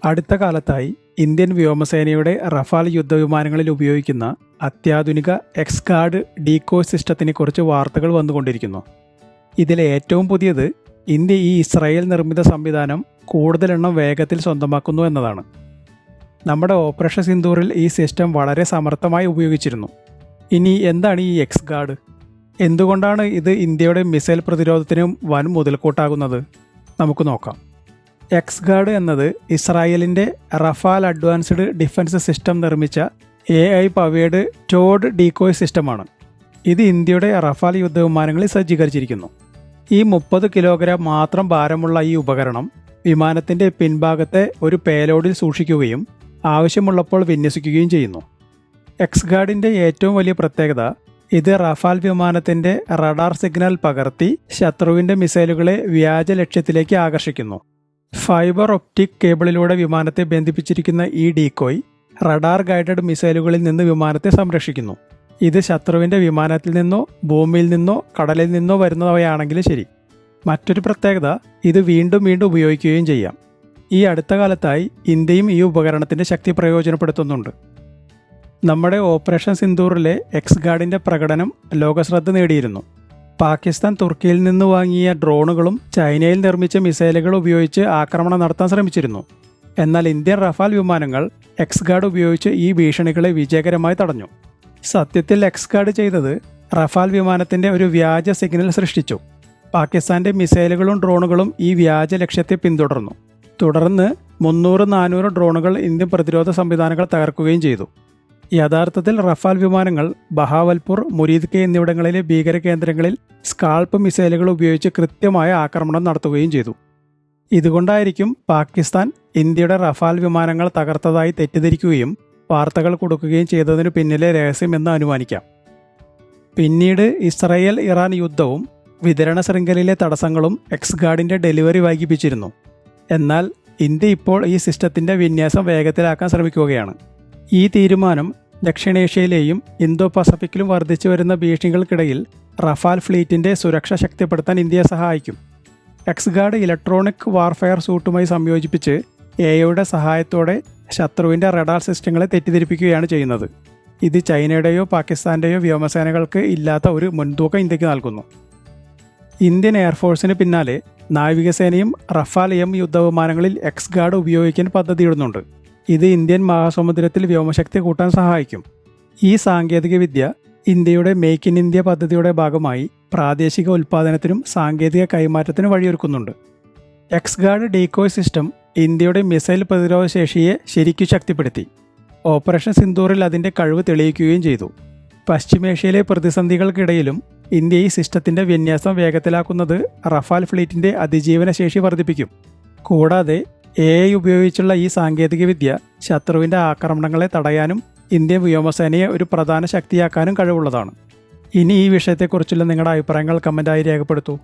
അടുത്ത കാലത്തായി ഇന്ത്യൻ വ്യോമസേനയുടെ റഫാൽ യുദ്ധവിമാനങ്ങളിൽ ഉപയോഗിക്കുന്ന അത്യാധുനിക എക്സ്ഗാർഡ് ഡീകോയ് സിസ്റ്റത്തിനെക്കുറിച്ച് വാർത്തകൾ വന്നുകൊണ്ടിരിക്കുന്നു. ഇതിലെ ഏറ്റവും പുതിയത് ഇന്ത്യ ഈ ഇസ്രായേൽ നിർമ്മിത സംവിധാനം കൂടുതലെണ്ണം വേഗത്തിൽ സ്വന്തമാക്കുന്നു എന്നതാണ്. നമ്മുടെ ഓപ്പറേഷൻ സിന്ദൂറിൽ ഈ സിസ്റ്റം വളരെ സമർത്ഥമായി ഉപയോഗിച്ചിരുന്നു. ഇനി എന്താണ് ഈ എക്സ്ഗാർഡ്? എന്തുകൊണ്ടാണ് ഇത് ഇന്ത്യയുടെ മിസൈൽ പ്രതിരോധത്തിനും വൻ മുതൽക്കൂട്ടാകുന്നത്? നമുക്ക് നോക്കാം. എക്സ്ഗാർഡ് എന്നത് ഇസ്രായേലിൻ്റെ റഫാൽ അഡ്വാൻസ്ഡ് ഡിഫൻസ് സിസ്റ്റം നിർമ്മിച്ച AI പവേർഡ് ടോഡ് ഡീകോയ് സിസ്റ്റമാണ്. ഇത് ഇന്ത്യയുടെ റഫാൽ യുദ്ധവിമാനങ്ങളിൽ സജ്ജീകരിച്ചിരിക്കുന്നു. ഈ 30 കിലോഗ്രാം മാത്രം ഭാരമുള്ള ഈ ഉപകരണം വിമാനത്തിൻ്റെ പിൻഭാഗത്തെ ഒരു പേലോഡിൽ സൂക്ഷിക്കുകയും ആവശ്യമുള്ളപ്പോൾ വിന്യസിക്കുകയും ചെയ്യുന്നു. എക്സ്ഗാർഡിൻ്റെ ഏറ്റവും വലിയ പ്രത്യേകത ഇത് റഫാൽ വിമാനത്തിൻ്റെ റഡാർ സിഗ്നൽ പകർത്തി ശത്രുവിൻ്റെ മിസൈലുകളെ വ്യാജ ലക്ഷ്യത്തിലേക്ക് ആകർഷിക്കുന്നു. ഫൈബർ ഒപ്റ്റിക് കേബിളിലൂടെ വിമാനത്തെ ബന്ധിപ്പിച്ചിരിക്കുന്ന ഈ ഡീകോയ് റഡാർ ഗൈഡഡ് മിസൈലുകളിൽ നിന്ന് വിമാനത്തെ സംരക്ഷിക്കുന്നു. ഇത് ശത്രുവിൻ്റെ വിമാനത്തിൽ നിന്നോ ഭൂമിയിൽ നിന്നോ കടലിൽ നിന്നോ വരുന്നവയാണെങ്കിലും ശരി. മറ്റൊരു പ്രത്യേകത ഇത് വീണ്ടും വീണ്ടും ഉപയോഗിക്കുകയും ചെയ്യാം. ഈ അടുത്ത കാലത്തായി ഇന്ത്യയും ഈ ഉപകരണത്തിൻ്റെ ശക്തി പ്രയോജനപ്പെടുത്തുന്നുണ്ട്. നമ്മുടെ ഓപ്പറേഷൻ സിന്ദൂറിലെ എക്സ്ഗാർഡിൻ്റെ പ്രകടനം ലോകശ്രദ്ധ നേടിയിരുന്നു. പാകിസ്ഥാൻ തുർക്കിയിൽ നിന്ന് വാങ്ങിയ ഡ്രോണുകളും ചൈനയിൽ നിർമ്മിച്ച മിസൈലുകൾ ഉപയോഗിച്ച് ആക്രമണം നടത്താൻ ശ്രമിച്ചിരുന്നു. എന്നാൽ ഇന്ത്യൻ റഫാൽ വിമാനങ്ങൾ എക്സ്ഗാർഡ് ഉപയോഗിച്ച് ഈ ഭീഷണികളെ വിജയകരമായി തടഞ്ഞു. സത്യത്തിൽ എക്സ്ഗാർഡ് ചെയ്തത് റഫാൽ വിമാനത്തിൻ്റെ ഒരു വ്യാജ സിഗ്നൽ സൃഷ്ടിച്ചു. പാകിസ്ഥാൻ്റെ മിസൈലുകളും ഡ്രോണുകളും ഈ വ്യാജ ലക്ഷ്യത്തെ പിന്തുടർന്നു. തുടർന്ന് 300-400 ഡ്രോണുകൾ ഇന്ത്യൻ പ്രതിരോധ സംവിധാനങ്ങൾ തകർക്കുകയും ചെയ്തു. യഥാർത്ഥത്തിൽ റഫാൽ വിമാനങ്ങൾ ബഹാവൽപൂർ, മുരീദ് കെ എന്നിവിടങ്ങളിലെ ഭീകര കേന്ദ്രങ്ങളിൽ സ്കാൾപ്പ് മിസൈലുകൾ ഉപയോഗിച്ച് കൃത്യമായ ആക്രമണം നടത്തുകയും ചെയ്തു. ഇതുകൊണ്ടായിരിക്കും പാകിസ്ഥാൻ ഇന്ത്യയുടെ റഫാൽ വിമാനങ്ങൾ തകർത്തതായി തെറ്റിദ്ധരിക്കുകയും വാർത്തകൾ കൊടുക്കുകയും ചെയ്തതിനു പിന്നിലെ രഹസ്യമെന്ന് അനുമാനിക്കാം. പിന്നീട് ഇസ്രായേൽ ഇറാൻ യുദ്ധവും വിതരണ ശൃംഖലയിലെ തടസ്സങ്ങളും എക്സ്ഗാർഡിൻ്റെ ഡെലിവറി വൈകിപ്പിച്ചിരുന്നു. എന്നാൽ ഇന്ത്യ ഇപ്പോൾ ഈ സിസ്റ്റത്തിൻ്റെ വിന്യാസം വേഗത്തിലാക്കാൻ ശ്രമിക്കുകയാണ്. ഈ തീരുമാനം ദക്ഷിണേഷ്യയിലെയും ഇന്തോ പസഫിക്കിലും വർദ്ധിച്ചു വരുന്ന ഭീഷണികൾക്കിടയിൽ റഫാൽ ഫ്ലീറ്റിൻ്റെ സുരക്ഷ ശക്തിപ്പെടുത്താൻ ഇന്ത്യയെ സഹായിക്കും. എക്സ്ഗാർഡ് ഇലക്ട്രോണിക് വാർഫെയർ സൂട്ടുമായി സംയോജിപ്പിച്ച് AIയുടെ സഹായത്തോടെ ശത്രുവിൻ്റെ റഡാർ സിസ്റ്റങ്ങളെ തെറ്റിദ്ധരിപ്പിക്കുകയാണ് ചെയ്യുന്നത്. ഇത് ചൈനയുടെയോ പാകിസ്ഥാൻ്റെയോ വ്യോമസേനകൾക്ക് ഇല്ലാത്ത ഒരു മുൻതൂക്കം ഇന്ത്യക്ക് നൽകുന്നു. ഇന്ത്യൻ എയർഫോഴ്സിന് പിന്നാലെ നാവികസേനയും റഫാൽ യുദ്ധവിമാനങ്ങളിൽ എക്സ്ഗാർഡ് ഉപയോഗിക്കാൻ പദ്ധതിയിടുന്നുണ്ട്. ഇത് ഇന്ത്യൻ മഹാസമുദ്രത്തിൽ വ്യോമശക്തി കൂട്ടാൻ സഹായിക്കും. ഈ സാങ്കേതികവിദ്യ ഇന്ത്യയുടെ മേക്ക് ഇൻ ഇന്ത്യ പദ്ധതിയുടെ ഭാഗമായി പ്രാദേശിക ഉൽപ്പാദനത്തിനും സാങ്കേതിക കൈമാറ്റത്തിനും വഴിയൊരുക്കുന്നുണ്ട്. എക്സ്ഗാർഡ് ഡീകോയ് സിസ്റ്റം ഇന്ത്യയുടെ മിസൈൽ പ്രതിരോധ ശേഷിയെ ശരിക്കും ശക്തിപ്പെടുത്തി. ഓപ്പറേഷൻ സിന്ദൂറിൽ അതിൻ്റെ കഴിവ് തെളിയിക്കുകയും ചെയ്തു. പശ്ചിമേഷ്യയിലെ പ്രതിസന്ധികൾക്കിടയിലും ഇന്ത്യ ഈ സിസ്റ്റത്തിൻ്റെ വിന്യാസം വേഗത്തിലാക്കുന്നത് റഫാൽ ഫ്ലീറ്റിൻ്റെ അതിജീവന ശേഷി വർദ്ധിപ്പിക്കും. കൂടാതെ AI ഉപയോഗിച്ചുള്ള ഈ സാങ്കേതികവിദ്യ ശത്രുവിൻ്റെ ആക്രമണങ്ങളെ തടയാനും ഇന്ത്യൻ വ്യോമസേനയെ ഒരു പ്രധാന ശക്തിയാക്കാനും കഴിവുള്ളതാണ്. ഇനി ഈ വിഷയത്തെക്കുറിച്ചുള്ള നിങ്ങളുടെ അഭിപ്രായങ്ങൾ കമൻ്റായി രേഖപ്പെടുത്തൂ.